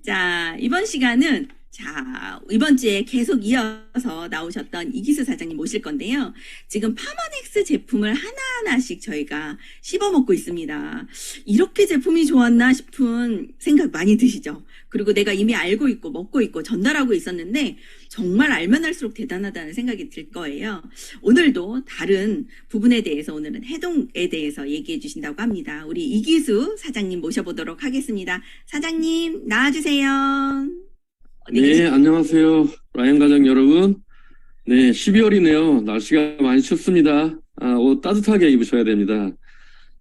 자, 이번 시간은 이번 주에 계속 이어서 나오셨던 이기수 사장님 모실 건데요. 지금 파마넥스 제품을 하나하나씩 저희가 씹어먹고 있습니다. 이렇게 제품이 좋았나 싶은 생각 많이 드시죠? 그리고 내가 이미 알고 있고 먹고 있고 전달하고 있었는데 정말 알면 할수록 대단하다는 생각이 들 거예요. 오늘도 다른 부분에 대해서 오늘은 해동에 대해서 얘기해 주신다고 합니다. 우리 이기수 사장님 모셔보도록 하겠습니다. 사장님 나와주세요. 어디 네, 계세요? 안녕하세요. 라이언 가족 여러분. 네, 12월이네요. 날씨가 많이 춥습니다. 옷 따뜻하게 입으셔야 됩니다.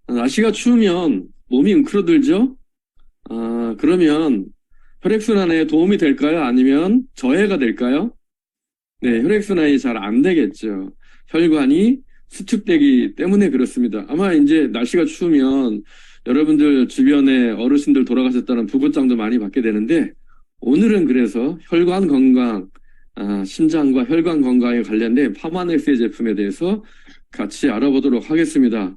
날씨가 추우면 몸이 웅크러들죠? 그러면 혈액순환에 도움이 될까요? 아니면 저해가 될까요? 네, 혈액순환이 잘 안 되겠죠. 혈관이 수축되기 때문에 그렇습니다. 아마 이제 날씨가 추우면 여러분들 주변에 어르신들 돌아가셨다는 부고장도 많이 받게 되는데, 오늘은 그래서 혈관 건강, 심장과 혈관 건강에 관련된 파마넥스의 제품에 대해서 같이 알아보도록 하겠습니다.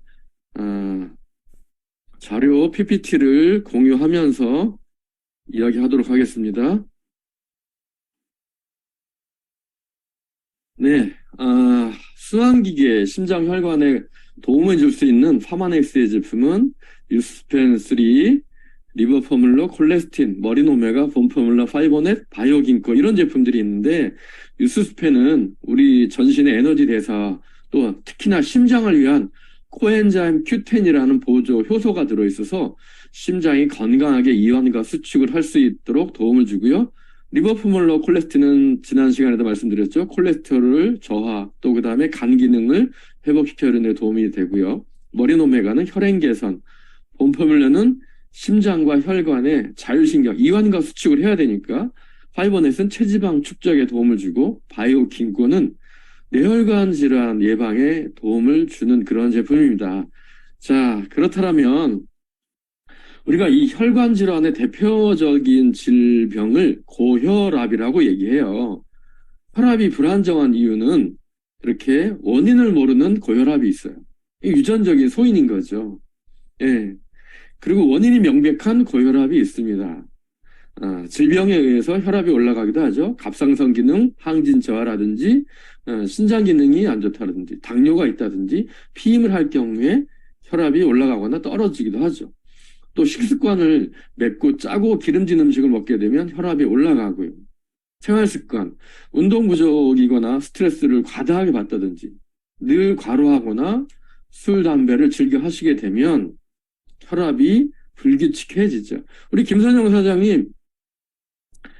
자료 PPT를 공유하면서 이야기하도록 하겠습니다. 네, 순환기계 심장 혈관에 도움을 줄 수 있는 파마넥스의 제품은 유스펜 3, 리버포뮬러, 콜레스틴, 머리노메가, 본포뮬러, 파이버넷, 바이오긴코 이런 제품들이 있는데, 유스펜은 우리 전신의 에너지 대사, 또 특히나 심장을 위한 코엔자임 Q10이라는 보조 효소가 들어있어서 심장이 건강하게 이완과 수축을 할 수 있도록 도움을 주고요. 리버포뮬러 콜레스틴은 지난 시간에도 말씀드렸죠. 콜레스테롤을 저하, 또 그 다음에 간 기능을 회복시키는 데 도움이 되고요. 머리노메가는 혈행 개선, 본포뮬러는 심장과 혈관의 자율신경, 이완과 수축을 해야 되니까, 파이버넷은 체지방 축적에 도움을 주고, 바이오긴코는 뇌혈관 질환 예방에 도움을 주는 그런 제품입니다. 자, 그렇다면 우리가 이 혈관 질환의 대표적인 질병을 고혈압이라고 얘기해요. 혈압이 불안정한 이유는 이렇게 원인을 모르는 고혈압이 있어요. 이 유전적인 소인인 거죠. 예. 그리고 원인이 명백한 고혈압이 있습니다. 질병에 의해서 혈압이 올라가기도 하죠. 갑상선 기능, 항진 저하라든지, 신장 기능이 안 좋다든지, 당뇨가 있다든지, 피임을 할 경우에 혈압이 올라가거나 떨어지기도 하죠. 또 식습관을 맵고 짜고 기름진 음식을 먹게 되면 혈압이 올라가고요. 생활습관, 운동 부족이거나 스트레스를 과다하게 받다든지, 늘 과로하거나 술, 담배를 즐겨 하시게 되면 혈압이 불규칙해지죠. 우리 김선영 사장님,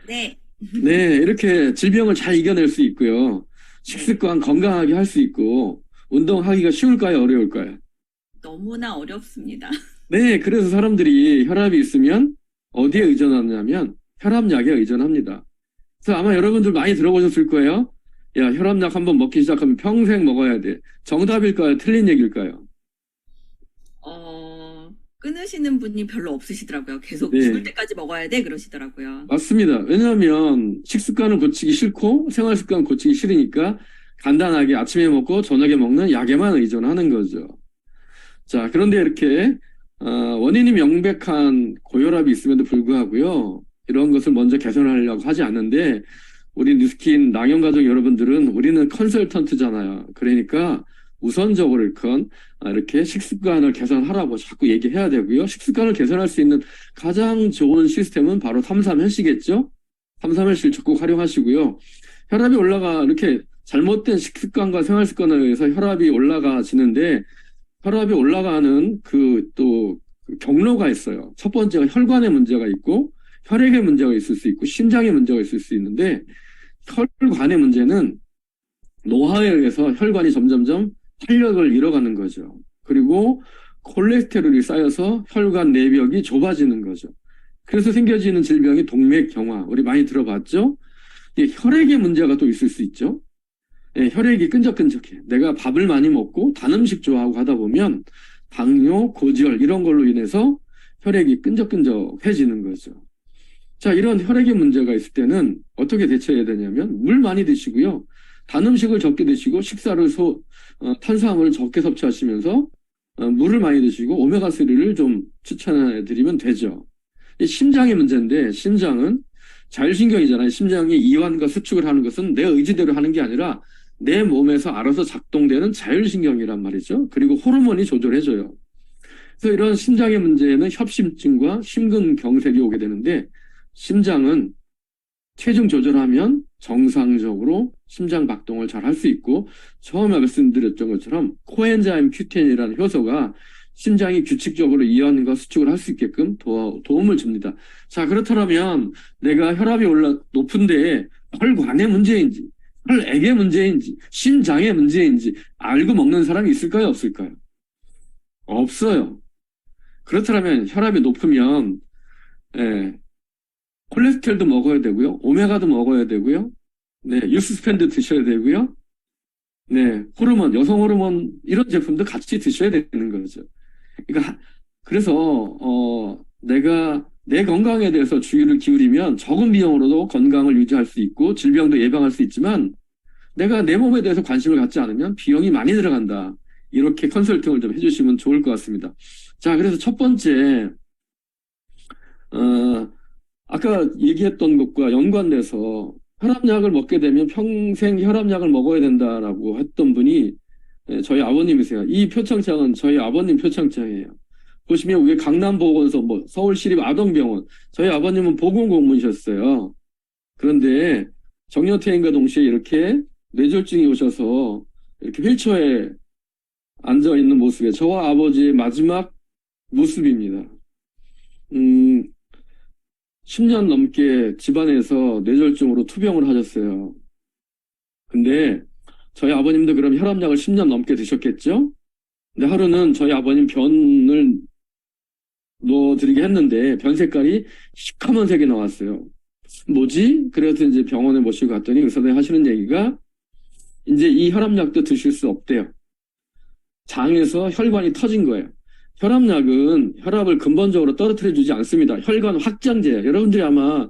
네. 네, 이렇게 질병을 잘 이겨낼 수 있고요. 식습관 건강하게 할 수 있고, 운동하기가 쉬울까요? 어려울까요? 너무나 어렵습니다. 네, 그래서 사람들이 혈압이 있으면 어디에 의존하냐면 혈압약에 의존합니다. 그래서 아마 여러분들 많이 들어보셨을 거예요. 야, 혈압약 한번 먹기 시작하면 평생 먹어야 돼. 정답일까요? 틀린 얘기일까요? 끊으시는 분이 별로 없으시더라고요. 계속 죽을 네, 때까지 먹어야 돼 그러시더라고요. 맞습니다. 왜냐하면 식습관을 고치기 싫고 생활습관 고치기 싫으니까 간단하게 아침에 먹고 저녁에 먹는 약에만 의존하는 거죠. 자, 그런데 이렇게 원인이 명백한 고혈압이 있음에도 불구하고요. 이런 것을 먼저 개선하려고 하지 않는데, 우리 뉴스킨 낭연가족 여러분들은 우리는 컨설턴트잖아요. 그러니까 우선적으로 이렇게 식습관을 개선하라고 자꾸 얘기해야 되고요. 식습관을 개선할 수 있는 가장 좋은 시스템은 바로 삼삼헬시겠죠? 삼삼헬시를 적극 활용하시고요. 혈압이 이렇게 잘못된 식습관과 생활습관에 의해서 혈압이 올라가지는데, 혈압이 올라가는 그 경로가 있어요. 첫 번째가 혈관에 문제가 있고, 혈액에 문제가 있을 수 있고, 심장에 문제가 있을 수 있는데, 혈관의 문제는 노화에 의해서 혈관이 점점점 탄력을 잃어가는 거죠. 그리고 콜레스테롤이 쌓여서 혈관 내벽이 좁아지는 거죠. 그래서 생겨지는 질병이 동맥경화. 우리 많이 들어봤죠? 혈액에 문제가 또 있을 수 있죠. 예, 혈액이 끈적끈적해. 내가 밥을 많이 먹고 단 음식 좋아하고 하다 보면 당뇨, 고지혈 이런 걸로 인해서 혈액이 끈적끈적해지는 거죠. 자, 이런 혈액에 문제가 있을 때는 어떻게 대처해야 되냐면 물 많이 드시고요. 단 음식을 적게 드시고 식사를 탄수화물을 적게 섭취하시면서 물을 많이 드시고 오메가3를 좀 추천해 드리면 되죠. 이 심장의 문제인데, 심장은 자율신경이잖아요. 심장이 이완과 수축을 하는 것은 내 의지대로 하는 게 아니라 내 몸에서 알아서 작동되는 자율신경이란 말이죠. 그리고 호르몬이 조절해줘요. 그래서 이런 심장의 문제에는 협심증과 심근경색이 오게 되는데, 심장은 체중 조절하면 정상적으로 심장 박동을 잘 할 수 있고, 처음에 말씀드렸던 것처럼 코엔자임 Q10이라는 효소가 심장이 규칙적으로 이완과 수축을 할 수 있게끔 도움을 줍니다. 자, 그렇다면 내가 혈압이 높은데 혈관의 문제인지, 혈액의 문제인지, 심장의 문제인지 알고 먹는 사람이 있을까요? 없을까요? 없어요. 그렇다면 혈압이 높으면 예, 콜레스테롤도 먹어야 되고요. 오메가도 먹어야 되고요. 네, 유스펜도 드셔야 되고요. 네, 호르몬, 여성 호르몬 이런 제품도 같이 드셔야 되는 거죠. 그러니까 그래서 내가 내 건강에 대해서 주의를 기울이면 적은 비용으로도 건강을 유지할 수 있고 질병도 예방할 수 있지만 내가 내 몸에 대해서 관심을 갖지 않으면 비용이 많이 들어간다. 이렇게 컨설팅을 좀 해주시면 좋을 것 같습니다. 자, 그래서 첫 번째 아까 얘기했던 것과 연관돼서 혈압약을 먹게 되면 평생 혈압약을 먹어야 된다라고 했던 분이 저희 아버님이세요. 이 표창장은 저희 아버님 표창장이에요. 보시면 위에 강남보건소, 서울시립 아동병원. 저희 아버님은 보건공무원이셨어요. 그런데 정년퇴임과 동시에 이렇게 뇌졸중이 오셔서 이렇게 휠체어에 앉아 있는 모습에 저와 아버지의 마지막 모습입니다. 10년 넘게 집안에서 뇌졸중으로 투병을 하셨어요. 근데 저희 아버님도 그럼 혈압약을 10년 넘게 드셨겠죠? 근데 하루는 저희 아버님 변을 넣어드리게 했는데 변 색깔이 시커먼색이 나왔어요. 뭐지? 그래서 이제 병원에 모시고 갔더니 의사들이 하시는 얘기가 이제 이 혈압약도 드실 수 없대요. 장에서 혈관이 터진 거예요. 혈압약은 혈압을 근본적으로 떨어뜨려 주지 않습니다. 혈관 확장제예요. 여러분들이 아마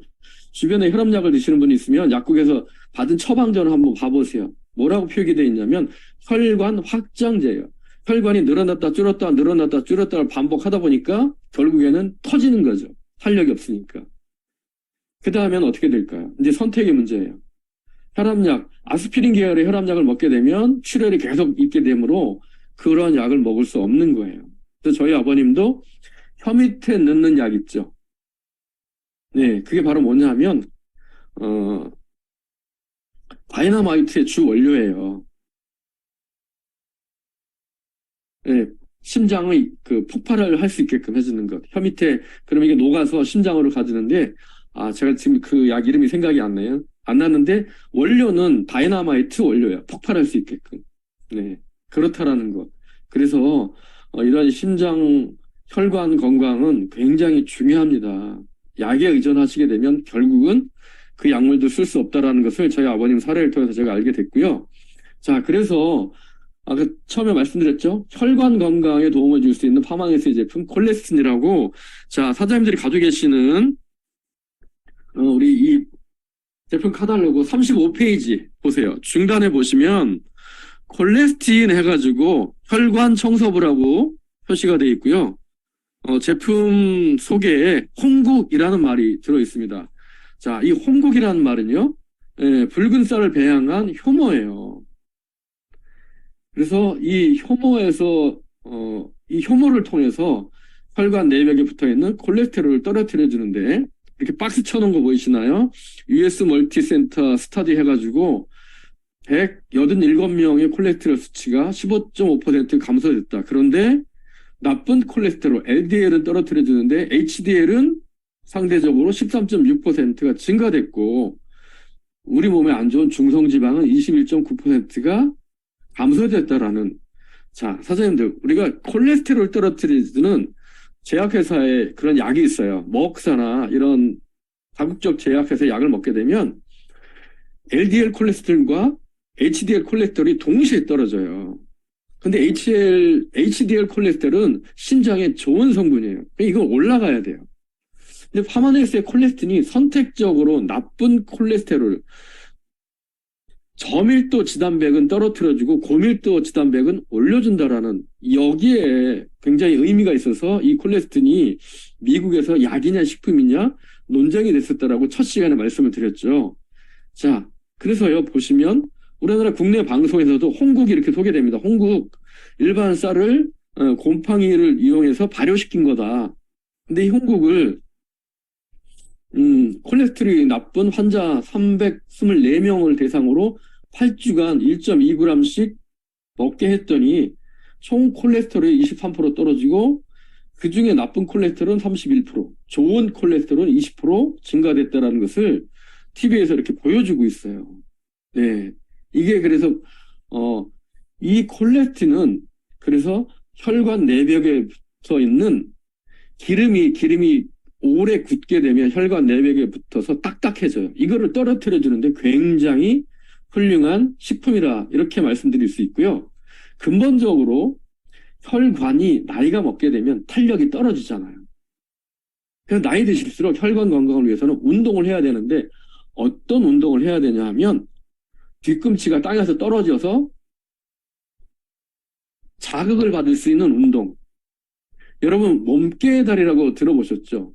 주변에 혈압약을 드시는 분이 있으면 약국에서 받은 처방전을 한번 봐보세요. 뭐라고 표기되어 있냐면 혈관 확장제예요. 혈관이 늘어났다 줄었다 늘어났다 줄었다를 반복하다 보니까 결국에는 터지는 거죠. 활력이 없으니까. 그 다음엔 어떻게 될까요? 이제 선택의 문제예요. 혈압약, 아스피린 계열의 혈압약을 먹게 되면 출혈이 계속 있게 되므로 그런 약을 먹을 수 없는 거예요. 그래서 저희 아버님도 혀 밑에 넣는 약 있죠. 네, 그게 바로 뭐냐면 다이너마이트의 주 원료예요. 네, 심장의 그 폭발을 할 수 있게끔 해주는 것. 혀 밑에 그럼 이게 녹아서 심장으로 가지는데 제가 지금 그 약 이름이 생각이 안 나요. 안 났는데 원료는 다이너마이트 원료예요. 폭발할 수 있게끔. 네, 그렇다라는 것. 그래서 이런 심장 혈관 건강은 굉장히 중요합니다. 약에 의존하시게 되면 결국은 그 약물도 쓸 수 없다라는 것을 저희 아버님 사례를 통해서 제가 알게 됐고요. 자, 그래서 아까 처음에 말씀드렸죠. 혈관 건강에 도움을 줄 수 있는 파마네스의 제품 콜레스틴이라고. 자, 사장님들이 가지고 계시는 우리 이 제품 카탈로그 35페이지 보세요. 중단에 보시면 콜레스틴 해가지고 혈관 청소부라고 표시가 되어 있고요. 제품 소개에 홍국이라는 말이 들어 있습니다. 자, 이 홍국이라는 말은요, 붉은 쌀을 배양한 효모예요. 그래서 이 효모에서 이 효모를 통해서 혈관 내벽에 붙어 있는 콜레스테롤을 떨어뜨려 주는데 이렇게 박스 쳐놓은 거 보이시나요? US 멀티센터 스터디 해가지고 187명의 콜레스테롤 수치가 15.5% 감소됐다. 그런데 나쁜 콜레스테롤 LDL은 떨어뜨려 주는데 HDL은 상대적으로 13.6%가 증가됐고 우리 몸에 안 좋은 중성지방은 21.9%가 감소됐다라는. 자, 사장님들, 우리가 콜레스테롤 떨어뜨리는 제약회사에 그런 약이 있어요. 먹사나 이런 다국적 제약회사 약을 먹게 되면 LDL 콜레스테롤과 HDL 콜레스테롤이 동시에 떨어져요. 근데 HDL 콜레스테롤은 심장에 좋은 성분이에요. 이건 올라가야 돼요. 근데 파마네스의 콜레스틴이 선택적으로 나쁜 콜레스테롤, 저밀도 지단백은 떨어뜨려주고 고밀도 지단백은 올려준다라는 여기에 굉장히 의미가 있어서 이 콜레스틴이 미국에서 약이냐 식품이냐 논쟁이 됐었다라고 첫 시간에 말씀을 드렸죠. 자, 그래서요, 보시면 우리나라 국내 방송에서도 홍국이 이렇게 소개됩니다. 홍국, 일반 쌀을 곰팡이를 이용해서 발효시킨 거다. 근데 이 홍국을 콜레스테롤이 나쁜 환자 324명을 대상으로 8주간 1.2g씩 먹게 했더니 총 콜레스테롤이 23% 떨어지고 그 중에 나쁜 콜레스테롤은 31%, 좋은 콜레스테롤은 20% 증가됐다라는 것을 TV에서 이렇게 보여주고 있어요. 네. 이게 그래서, 이 콜레스틴은 그래서 혈관 내벽에 붙어 있는 기름이 오래 굳게 되면 혈관 내벽에 붙어서 딱딱해져요. 이거를 떨어뜨려 주는데 굉장히 훌륭한 식품이라 이렇게 말씀드릴 수 있고요. 근본적으로 혈관이 나이가 먹게 되면 탄력이 떨어지잖아요. 그래서 나이 드실수록 혈관 건강을 위해서는 운동을 해야 되는데 어떤 운동을 해야 되냐 하면 뒤꿈치가 땅에서 떨어져서 자극을 받을 수 있는 운동. 여러분 몸개의 다리라고 들어보셨죠?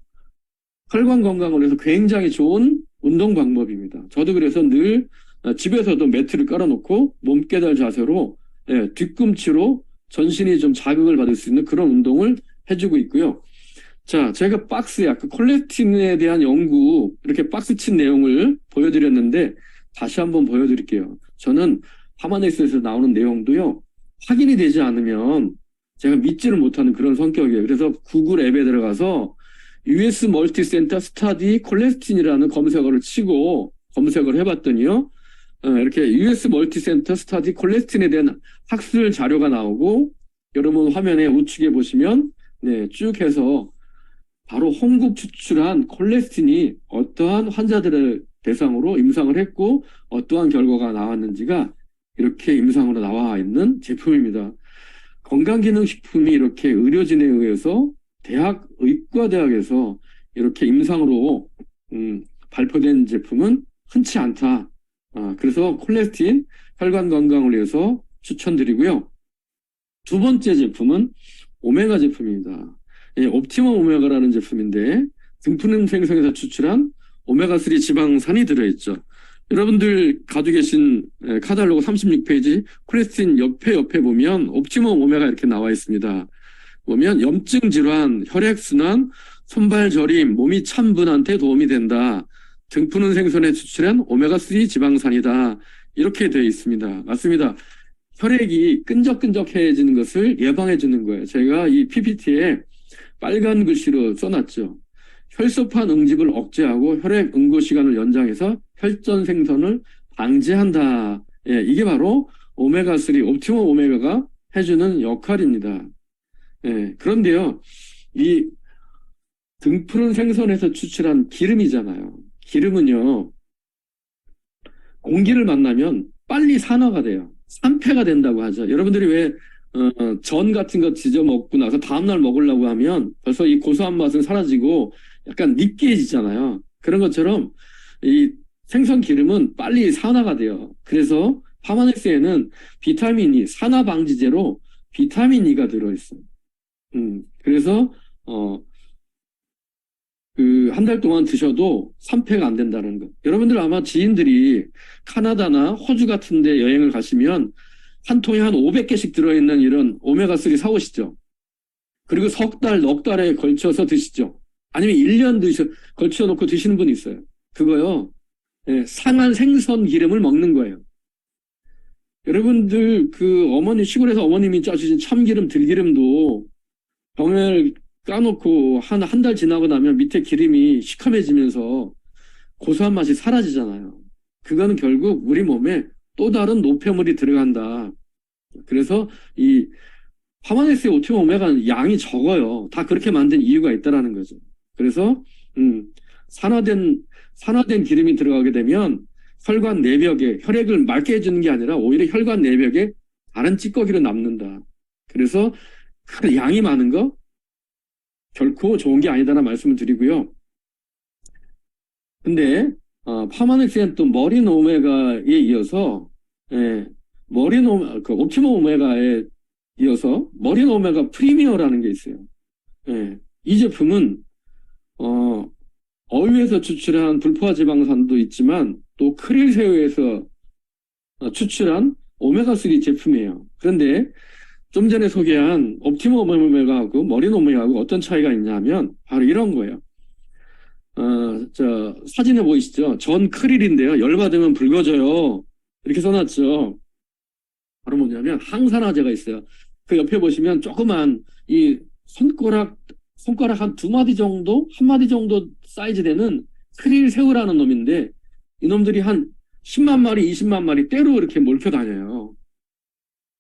혈관 건강을 위해서 굉장히 좋은 운동 방법입니다. 저도 그래서 늘 집에서도 매트를 깔아놓고 몸깨달 자세로 뒤꿈치로 전신이 좀 자극을 받을 수 있는 그런 운동을 해주고 있고요. 자, 제가 박스에 아까 콜레스틴에 대한 연구 이렇게 박스 친 내용을 보여드렸는데 다시 한번 보여드릴게요. 저는 파마넥스에서 나오는 내용도요. 확인이 되지 않으면 제가 믿지를 못하는 그런 성격이에요. 그래서 구글 앱에 들어가서 US 멀티센터 스타디 콜레스틴이라는 검색어를 치고 검색을 해봤더니요. 이렇게 US 멀티센터 스타디 콜레스틴에 대한 학술 자료가 나오고 여러분 화면에 우측에 보시면 네, 쭉 해서 바로 홍국 추출한 콜레스틴이 어떠한 환자들을 대상으로 임상을 했고 어떠한 결과가 나왔는지가 이렇게 임상으로 나와 있는 제품입니다. 건강기능식품이 이렇게 의료진에 의해서 의과대학에서 이렇게 임상으로 발표된 제품은 흔치 않다. 그래서 콜레스틴 혈관 건강을 위해서 추천드리고요. 두 번째 제품은 오메가 제품입니다. 옵티멈 오메가라는 제품인데 등푸른 생선에서 추출한 오메가3 지방산이 들어있죠. 여러분들 가지고 계신 카탈로그 36페이지 콜레스틴 옆에 보면 옵티멈 오메가 이렇게 나와 있습니다. 보면 염증 질환, 혈액순환, 손발 저림, 몸이 찬분한테 도움이 된다. 등푸른 생선에 추출한 오메가3 지방산이다. 이렇게 되어 있습니다. 맞습니다. 혈액이 끈적끈적해지는 것을 예방해 주는 거예요. 제가 이 PPT에 빨간 글씨로 써놨죠. 혈소판 응집을 억제하고 혈액 응고 시간을 연장해서 혈전 생성을 방지한다. 예, 이게 바로 오메가3, 옵티멈 오메가가 해주는 역할입니다. 예, 그런데요, 이 등푸른 생선에서 추출한 기름이잖아요. 기름은요, 공기를 만나면 빨리 산화가 돼요. 산패가 된다고 하죠. 여러분들이 왜, 전 같은 거 지져 먹고 나서 다음날 먹으려고 하면 벌써 이 고소한 맛은 사라지고 약간 느끼해지잖아요. 그런 것처럼 이 생선 기름은 빨리 산화가 돼요. 그래서 파마넥스에는 비타민 E, 산화 방지제로 비타민 E가 들어있어요. 그래서, 한 달 동안 드셔도 산패가 안 된다는 거. 여러분들 아마 지인들이 카나다나 호주 같은 데 여행을 가시면 한 통에 한 500개씩 들어있는 이런 오메가3 사오시죠. 그리고 석 달, 넉 달에 걸쳐서 드시죠. 아니면 1년 걸쳐 놓고 드시는 분이 있어요. 그거요. 예, 상한 생선 기름을 먹는 거예요. 여러분들 시골에서 어머님이 짜주신 참기름, 들기름도 병을 까놓고 한 달 지나고 나면 밑에 기름이 시커매지면서 고소한 맛이 사라지잖아요. 그거는 결국 우리 몸에 또 다른 노폐물이 들어간다. 그래서 이 파마넥스의 옵티멈 오메가는 양이 적어요. 다 그렇게 만든 이유가 있다라는 거죠. 그래서 산화된 기름이 들어가게 되면 혈관 내벽에 혈액을 맑게 해주는 게 아니라 오히려 혈관 내벽에 다른 찌꺼기로 남는다. 그래서 양이 많은 거 결코 좋은 게 아니다라는 말씀을 드리고요. 근데 파마넥스는 또 머린 오메가에 이어서, 예, 그 옵티머 오메가에 이어서 머린 오메가 프리미어라는 게 있어요. 예, 이 제품은, 어유에서 추출한 불포화 지방산도 있지만 또 크릴새우에서 추출한 오메가3 제품이에요. 그런데 좀 전에 소개한 옵티머 오메가하고 머린 오메가하고 어떤 차이가 있냐면 바로 이런 거예요. 사진에 보이시죠? 전 크릴인데요. 열받으면 붉어져요. 이렇게 써놨죠. 바로 뭐냐면 항산화제가 있어요. 그 옆에 보시면 조그만 이 손가락 한 두 마디 정도, 한 마디 정도 사이즈 되는 크릴 새우라는 놈인데 이놈들이 한 10만 마리, 20만 마리 때로 이렇게 몰켜 다녀요.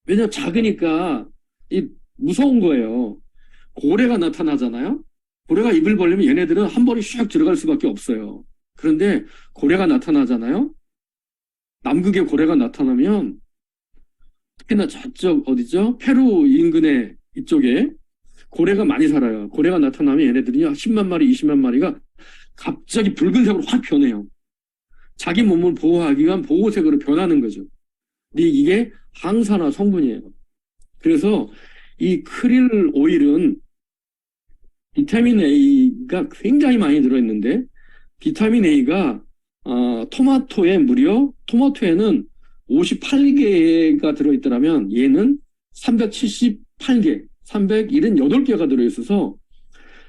왜냐면 작으니까 무서운 거예요. 고래가 나타나잖아요. 고래가 입을 벌리면 얘네들은 한 번에 슉 들어갈 수밖에 없어요. 그런데 고래가 나타나잖아요. 남극에 고래가 나타나면 특히나 저쪽 어디죠? 페루 인근에 이쪽에 고래가 많이 살아요. 고래가 나타나면 얘네들이 10만 마리, 20만 마리가 갑자기 붉은색으로 확 변해요. 자기 몸을 보호하기 위한 보호색으로 변하는 거죠. 근데 이게 항산화 성분이에요. 그래서 이 크릴 오일은 비타민 A가 굉장히 많이 들어있는데 비타민 A가 토마토에는 58개가 들어있더라면 얘는 378개, 378개가 들어있어서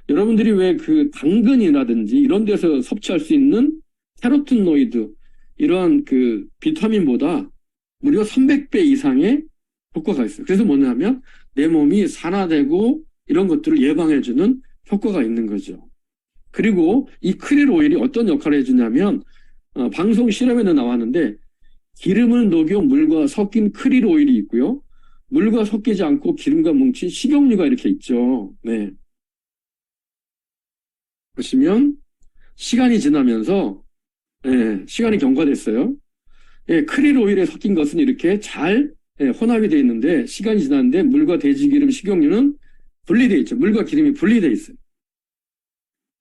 여러분들이 왜 그 당근이라든지 이런 데서 섭취할 수 있는 캐로틴노이드 이러한 그 비타민보다 무려 300배 이상의 효과가 있어요. 그래서 뭐냐면 내 몸이 산화되고 이런 것들을 예방해주는 효과가 있는 거죠. 그리고 이 크릴 오일이 어떤 역할을 해주냐면 방송 실험에는 나왔는데 기름을 녹여 물과 섞인 크릴 오일이 있고요. 물과 섞이지 않고 기름과 뭉친 식용유가 이렇게 있죠. 네. 보시면 시간이 지나면서 시간이 경과됐어요. 크릴 오일에 섞인 것은 이렇게 잘 혼합이 되어 있는데 시간이 지났는데 물과 돼지기름, 식용유는 분리되어 있죠. 물과 기름이 분리되어 있어요.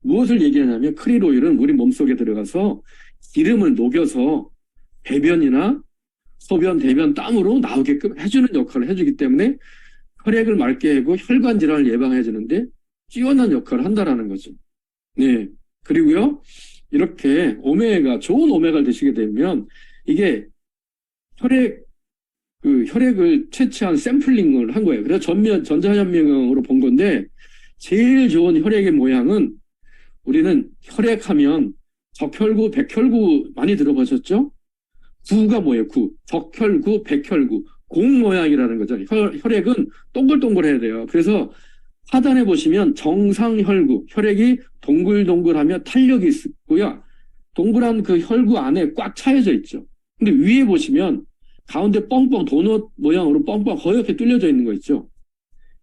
무엇을 얘기하냐면 크릴 오일은 우리 몸속에 들어가서 기름을 녹여서 배변이나 소변, 대변, 땀으로 나오게끔 해주는 역할을 해주기 때문에 혈액을 맑게 하고 혈관 질환을 예방해주는데 뛰어난 역할을 한다라는 거죠. 네. 그리고요, 이렇게 좋은 오메가를 드시게 되면 이게 혈액을 채취한 샘플링을 한 거예요. 그래서 전자현미경으로 본 건데 제일 좋은 혈액의 모양은 우리는 혈액하면 적혈구, 백혈구 많이 들어보셨죠? 구가 뭐예요? 구. 적혈구, 백혈구. 공 모양이라는 거죠. 혈액은 동글동글해야 돼요. 그래서 하단에 보시면 정상혈구, 혈액이 동글동글하며 탄력이 있고요. 동그란 그 혈구 안에 꽉 차여져 있죠. 근데 위에 보시면 가운데 뻥뻥 도넛 모양으로 뻥뻥 허옇게 뚫려져 있는 거 있죠.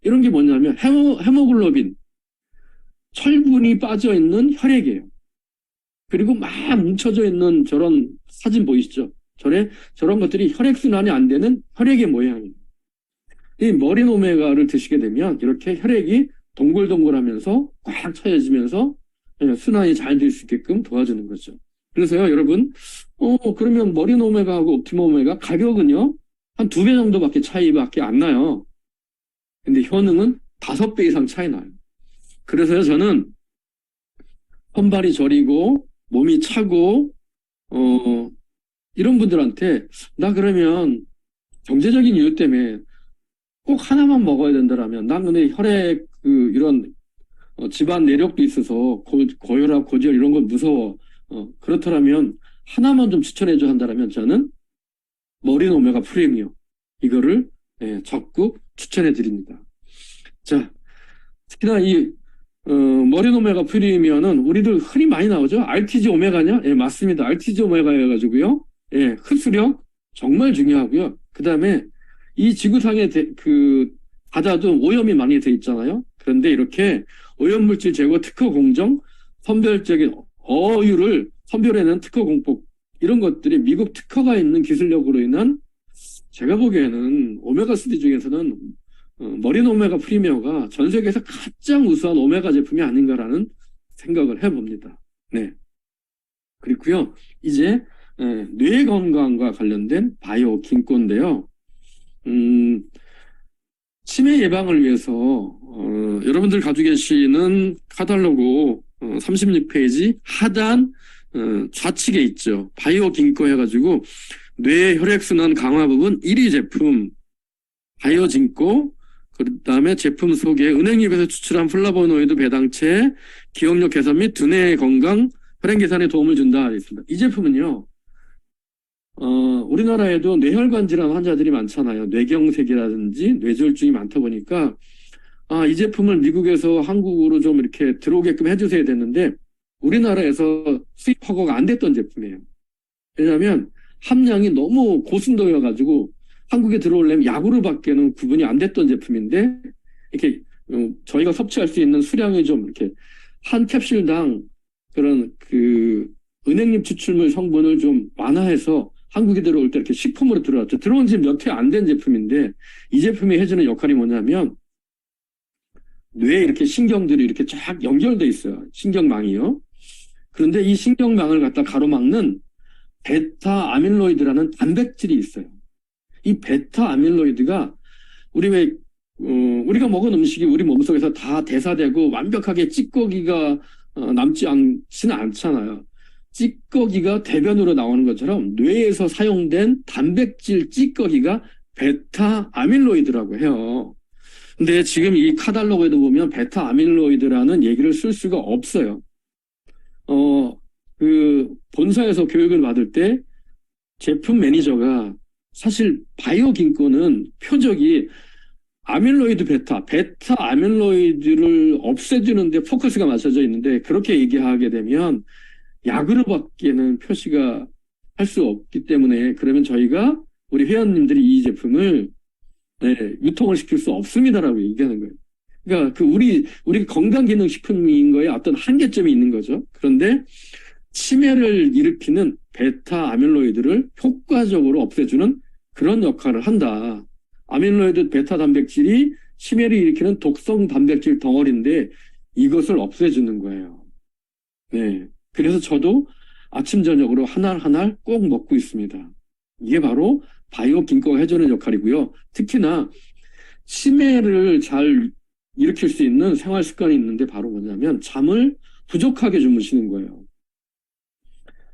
이런 게 뭐냐면 헤모글로빈, 철분이 빠져 있는 혈액이에요. 그리고 막 뭉쳐져 있는 저런 사진 보이시죠? 저런 것들이 혈액순환이 안 되는 혈액의 모양이에요. 이 머린 오메가를 드시게 되면 이렇게 혈액이 동글동글하면서 꽉 차여지면서 순환이 잘 될 수 있게끔 도와주는 거죠. 그래서요, 여러분, 그러면 머린 오메가하고 옵티머 오메가 가격은요, 한 2배 정도밖에 차이밖에 안 나요. 근데 효능은 5배 이상 차이 나요. 그래서요, 저는 손발이 저리고 몸이 차고 이런 분들한테 나 그러면 경제적인 이유 때문에 꼭 하나만 먹어야 된다라면 난 근데 혈액 이런 집안 내력도 있어서 고혈압, 고지혈 이런 건 무서워. 그렇다면 하나만 좀 추천해줘 한다라면 저는 머린 오메가 프리미엄 이거를 적극 추천해 드립니다. 자, 특히나 이 머린 오메가 프리미엄은 우리들 흔히 많이 나오죠. RTG 오메가냐? 예, 맞습니다. RTG 오메가여가지고요. 예, 흡수력 정말 중요하고요. 그 다음에 이 지구상에 바다도 오염이 많이 돼 있잖아요. 그런데 이렇게 오염물질 제거 특허 공정, 선별적인 어유를 선별해낸 특허 공법 이런 것들이 미국 특허가 있는 기술력으로 인한 제가 보기에는 오메가3 중에서는 머린 오메가 프리미어가 전 세계에서 가장 우수한 오메가 제품이 아닌가라는 생각을 해봅니다. 네. 그리고요, 이제 뇌 건강과 관련된 바이오 긴코인데요. 음, 치매 예방을 위해서 여러분들 가지고 계시는 카탈로그 36페이지 하단 좌측에 있죠. 바이오 긴코 해가지고 뇌 혈액순환 강화 부분 1위 제품 바이오 긴코, 그 다음에 제품 소개, 은행잎에서 추출한 플라보노이드 배당체, 기억력 개선 및 두뇌 건강, 혈행 개선에 도움을 준다. 있습니다. 이 제품은요, 우리나라에도 뇌혈관 질환 환자들이 많잖아요. 뇌경색이라든지 뇌졸중이 많다 보니까, 이 제품을 미국에서 한국으로 좀 이렇게 들어오게끔 해주셔야 되는데, 우리나라에서 수입 허가가 안 됐던 제품이에요. 왜냐하면 함량이 너무 고순도여가지고 한국에 들어오려면 약으로밖에는 구분이 안 됐던 제품인데, 이렇게 저희가 섭취할 수 있는 수량이 좀 이렇게 한 캡슐당 그런 그 은행잎 추출물 성분을 좀 완화해서 한국에 들어올 때 이렇게 식품으로 들어왔죠. 들어온 지 몇 해 안 된 제품인데, 이 제품이 해주는 역할이 뭐냐면 뇌에 이렇게 신경들이 이렇게 쫙 연결돼 있어요. 신경망이요. 그런데 이 신경망을 갖다 가로막는 베타 아밀로이드라는 단백질이 있어요. 이 베타 아밀로이드가 우리가 먹은 음식이 우리 몸속에서 다 대사되고 완벽하게 찌꺼기가 남지 않지는 않잖아요. 찌꺼기가 대변으로 나오는 것처럼 뇌에서 사용된 단백질 찌꺼기가 베타 아밀로이드라고 해요. 근데 지금 이 카탈로그에도 보면 베타 아밀로이드라는 얘기를 쓸 수가 없어요. 그 본사에서 교육을 받을 때 제품 매니저가 사실 바이오 긴코는 표적이 아밀로이드 베타 아밀로이드를 없애주는데 포커스가 맞춰져 있는데, 그렇게 얘기하게 되면 약으로밖에는 표시가 할 수 없기 때문에, 그러면 저희가 우리 회원님들이 이 제품을 유통을 시킬 수 없습니다라고 얘기하는 거예요. 그러니까 우리 건강기능식품인 거에 어떤 한계점이 있는 거죠. 그런데 치매를 일으키는 베타 아밀로이드를 효과적으로 없애주는 그런 역할을 한다. 아밀로이드 베타 단백질이 치매를 일으키는 독성 단백질 덩어리인데 이것을 없애주는 거예요. 네. 그래서 저도 아침 저녁으로 하나 꼭 먹고 있습니다. 이게 바로 바이오 긴코가 해주는 역할이고요. 특히나 치매를 잘 일으킬 수 있는 생활 습관이 있는데 바로 뭐냐면 잠을 부족하게 주무시는 거예요.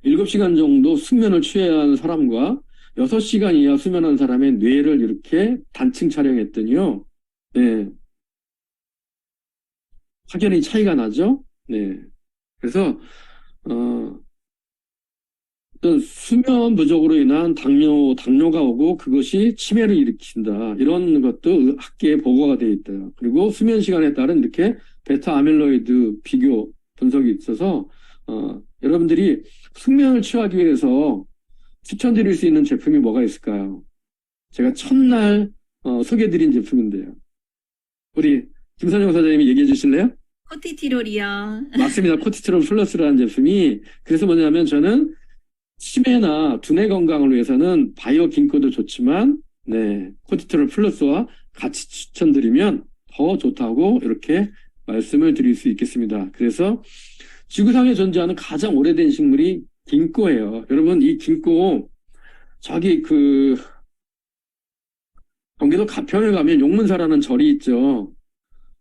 7시간 정도 숙면을 취해야 하는 사람과 6시간 이하 수면한 사람의 뇌를 이렇게 단층 촬영했더니요. 네. 확연히 차이가 나죠? 네. 그래서, 어떤 수면 부족으로 인한 당뇨가 오고 그것이 치매를 일으킨다. 이런 것도 학계에 보고가 되어 있다. 그리고 수면 시간에 따른 이렇게 베타 아밀로이드 비교 분석이 있어서, 여러분들이 숙면을 취하기 위해서 추천드릴 수 있는 제품이 뭐가 있을까요? 제가 첫날 소개해드린 제품인데요. 우리 김선영 사장님이 얘기해 주실래요? 코티티롤이요. 맞습니다. 코티트롤 플러스라는 제품이, 그래서 뭐냐면 저는 치매나 두뇌 건강을 위해서는 바이오 긴코도 좋지만, 네, 코티트롤 플러스와 같이 추천드리면 더 좋다고 이렇게 말씀을 드릴 수 있겠습니다. 그래서 지구상에 존재하는 가장 오래된 식물이 긴코예요. 여러분, 이 긴코, 저기 경기도 가평에 가면 용문사라는 절이 있죠.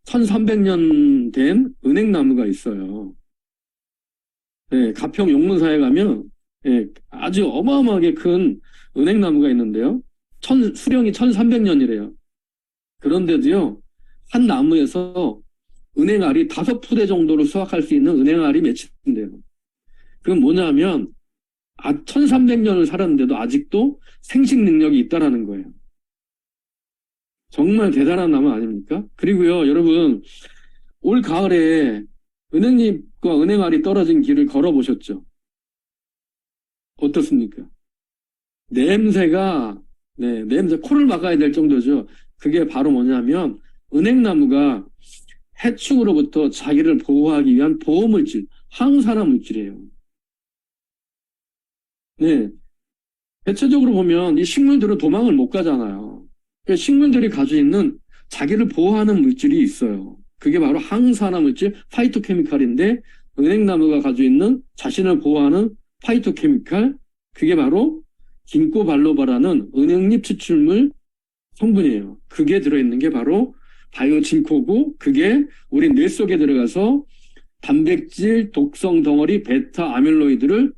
1300년 된 은행나무가 있어요. 네, 가평 용문사에 가면 아주 어마어마하게 큰 은행나무가 있는데요. 수령이 1300년이래요. 그런데도요, 한 나무에서 은행알이 5푸대 정도를 수확할 수 있는 은행알이 맺힌대요. 그건 뭐냐면 1300년을 살았는데도 아직도 생식 능력이 있다라는 거예요. 정말 대단한 나무 아닙니까? 그리고요, 여러분, 올 가을에 은행잎과 은행알이 떨어진 길을 걸어보셨죠? 어떻습니까? 냄새가, 코를 막아야 될 정도죠. 그게 바로 뭐냐면 은행나무가 해충으로부터 자기를 보호하기 위한 보호물질, 항산화 물질이에요. 네. 대체적으로 보면 이 식물들은 도망을 못 가잖아요. 그러니까 식물들이 가지고 있는 자기를 보호하는 물질이 있어요. 그게 바로 항산화 물질, 파이토케미칼인데, 은행나무가 가지고 있는 자신을 보호하는 파이토케미칼, 그게 바로 긴코발로바라는 은행잎 추출물 성분이에요. 그게 들어있는 게 바로 바이오진코고, 그게 우리 뇌 속에 들어가서 단백질 독성 덩어리 베타 아밀로이드를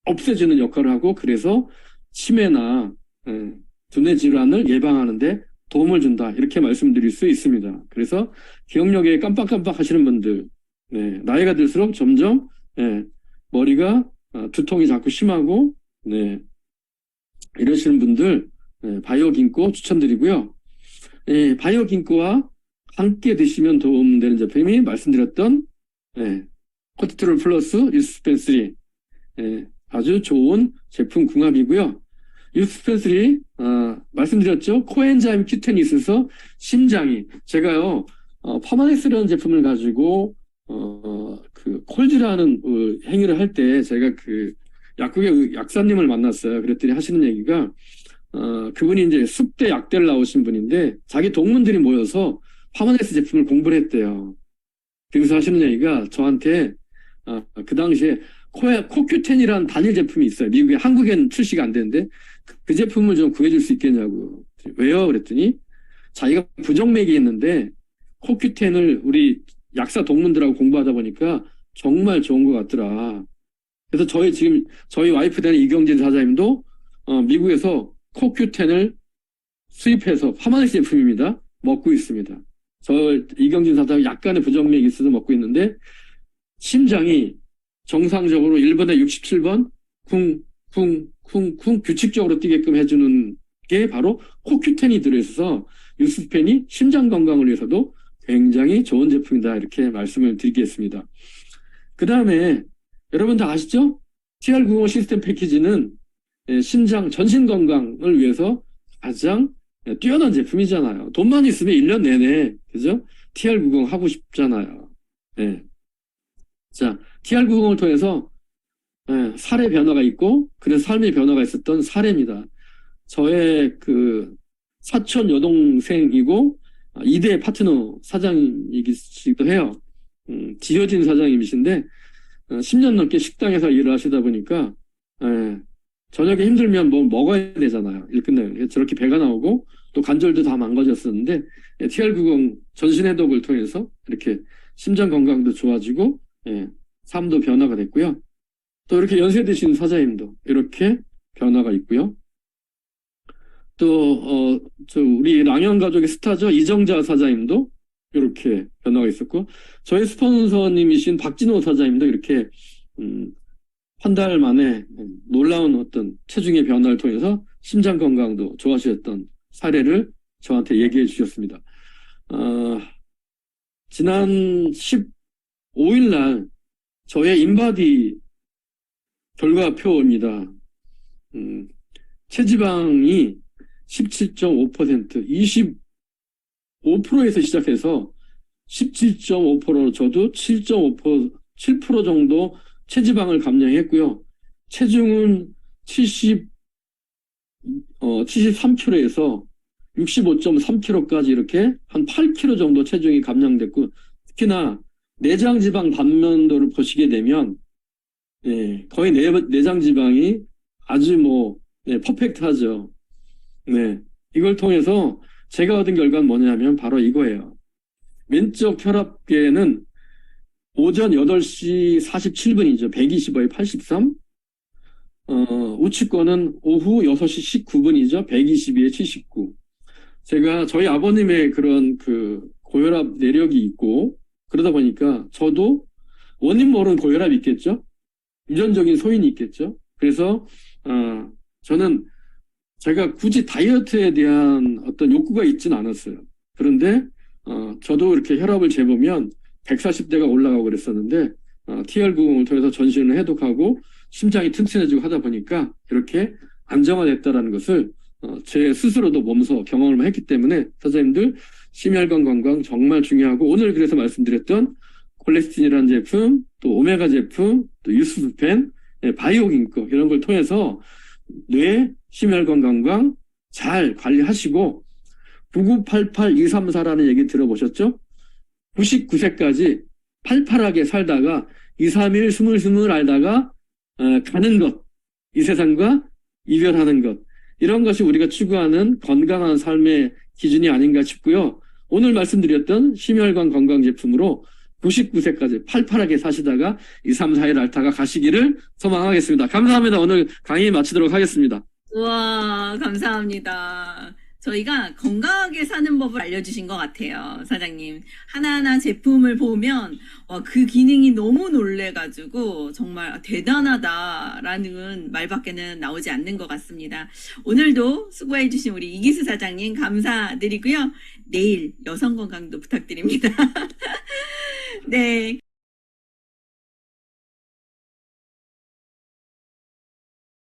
없애주는 역할을 하고, 그래서 치매나 두뇌 질환을 예방하는데 도움을 준다, 이렇게 말씀드릴 수 있습니다. 그래서 기억력에 깜빡깜빡 하시는 분들, 나이가 들수록 점점 머리가 두통이 자꾸 심하고 이러시는 분들 바이오긴코 추천드리고요. 바이오긴코와 함께 드시면 도움되는 제품이 말씀드렸던 코티트롤 플러스 유스펜3, 아주 좋은 제품 궁합이고요. 유스펜3 말씀드렸죠. 코엔자임 Q10이 있어서 심장이, 제가요 파마넥스라는 제품을 가지고 그 콜즈라는 행위를 할 때 제가 그 약국의 약사님을 만났어요. 그랬더니 하시는 얘기가 그분이 이제 숲대 약대를 나오신 분인데 자기 동문들이 모여서 파마넥스 제품을 공부를 했대요. 그래서 하시는 얘기가 저한테 그 당시에 코큐텐이라는 단일 제품이 있어요. 미국에, 한국엔 출시가 안 되는데 그 제품을 좀 구해줄 수 있겠냐고. 왜요? 그랬더니 자기가 부정맥이 있는데 코큐텐을 우리 약사 동문들하고 공부하다 보니까 정말 좋은 것 같더라. 그래서 저희 와이프 되는 이경진 사장님도 미국에서 코큐텐을 수입해서 파마넥스 제품입니다. 먹고 있습니다. 이경진 사장님 약간의 부정맥이 있어서 먹고 있는데 심장이 정상적으로 1번에 67번 쿵쿵쿵쿵 규칙적으로 뛰게끔 해주는 게 바로 코큐텐이 들어있어서 유스펜이 심장 건강을 위해서도 굉장히 좋은 제품이다, 이렇게 말씀을 드리겠습니다. 그 다음에 여러분 다 아시죠? TR90 시스템 패키지는 심장 전신 건강을 위해서 가장 뛰어난 제품이잖아요. 돈만 있으면 1년 내내, 그죠? TR90 하고 싶잖아요. 자, TR90을 통해서 사례 변화가 있고, 그래서 삶의 변화가 있었던 사례입니다. 저의 그 사촌 여동생이고 2대 파트너 사장이기도 해요. 지효진 사장님이신데 10년 넘게 식당에서 일을 하시다 보니까 저녁에 힘들면 뭐 먹어야 되잖아요. 일 끝나면. 저렇게 배가 나오고 또 관절도 다 망가졌었는데 TR90 전신 해독을 통해서 이렇게 심장 건강도 좋아지고 삶도 변화가 됐고요. 또 이렇게 연세 드신 사장님도 이렇게 변화가 있고요. 또 우리 랑현 가족의 스타죠, 이정자 사장님도 이렇게 변화가 있었고, 저희 스폰서님이신 박진호 사장님도 이렇게 한 달 만에 놀라운 어떤 체중의 변화를 통해서 심장 건강도 좋아지셨던 사례를 저한테 얘기해 주셨습니다. 지난 15일 날 저의 인바디 결과표입니다. 체지방이 17.5%, 25%에서 시작해서 17.5%, 저도 7.5%, 7% 정도 체지방을 감량했고요. 체중은 73kg에서 65.3kg까지 이렇게 한 8kg 정도 체중이 감량됐고, 특히나 내장지방 단면도를 보시게 되면 거의 내장지방이 아주 퍼펙트하죠. 이걸 통해서 제가 얻은 결과는 뭐냐면 바로 이거예요. 왼쪽 혈압계는 오전 8시 47분이죠. 125에 83. 우측권은 오후 6시 19분이죠. 122에 79. 제가 저희 아버님의 그런 그 고혈압 내력이 있고, 그러다 보니까 저도 원인 모르는 고혈압이 있겠죠. 유전적인 소인이 있겠죠. 그래서 저는 제가 굳이 다이어트에 대한 어떤 욕구가 있진 않았어요. 그런데 저도 이렇게 혈압을 재보면 140대가 올라가고 그랬었는데 TR90을 통해서 전신을 해독하고 심장이 튼튼해지고 하다 보니까 이렇게 안정화됐다라는 것을 제 스스로도 몸소 경험을 했기 때문에 사장님들 심혈관 건강 정말 중요하고, 오늘 그래서 말씀드렸던 콜레스틴이라는 제품, 또 오메가 제품, 또 유스펜, 바이오긴코 이런 걸 통해서 뇌 심혈관 건강 잘 관리하시고 9988234라는 얘기 들어보셨죠? 99세까지 팔팔하게 살다가 2, 3일 스물스물 알다가 가는 것, 이 세상과 이별하는 것, 이런 것이 우리가 추구하는 건강한 삶의 기준이 아닌가 싶고요. 오늘 말씀드렸던 심혈관 건강 제품으로 99세까지 팔팔하게 사시다가 2, 3, 4일 앓다가 가시기를 소망하겠습니다. 감사합니다. 오늘 강의 마치도록 하겠습니다. 우와, 감사합니다. 저희가 건강하게 사는 법을 알려주신 것 같아요, 사장님. 하나하나 제품을 보면 그 기능이 너무 놀래가지고 정말 대단하다라는 말밖에는 나오지 않는 것 같습니다. 오늘도 수고해주신 우리 이기수 사장님 감사드리고요. 내일 여성 건강도 부탁드립니다. 네.